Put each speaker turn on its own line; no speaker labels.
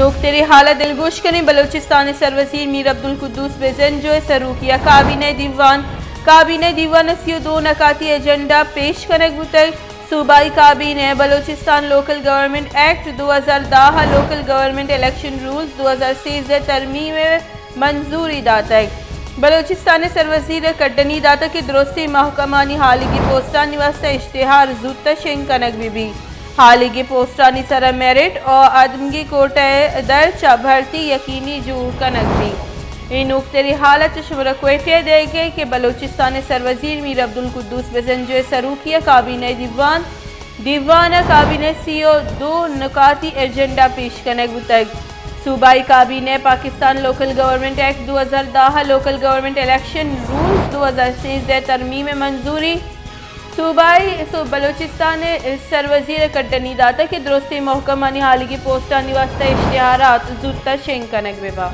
نقطۂ حالت دلگوش کریں بلوچستان سروزیر میر عبدالقدوس بزنجو سروکیہ کابینہ دیوان 32 نکاتی ایجنڈا پیش کنک بوتگ صوبائی کابینہ Balochistan local government act 2010 local government election rules 2013 ترمیم منظوری داتگ بلوچستان سروزیر کٹنی داتا کی درستی محکمانی حالی کی پوسٹانی واسطہ اشتہار زودتا شنگ کنک بھی حالی کی پوسٹانی سرا میرٹ اور آدمگی کوٹہ درچہ بھرتی یقینی جور کنک بھی این نقطۂ حالت شمرہ کوئٹے دے گئے کہ بلوچستان سروزیر میر عبدالقدوس بزنجو سروکیہ کابینہ دیوان کابینہ CO 2 نکاتی ایجنڈا پیش کنک بوتگ صوبائی کابینہ Pakistan local government act 2010 local government election rules 2013 ترمیم منظوری بلوچستان سروزیر کٹنی داتا کی درستی محکمانی حالی کی پوسٹانی واسطہ اشتہارات زودتا شنگ کنک ببا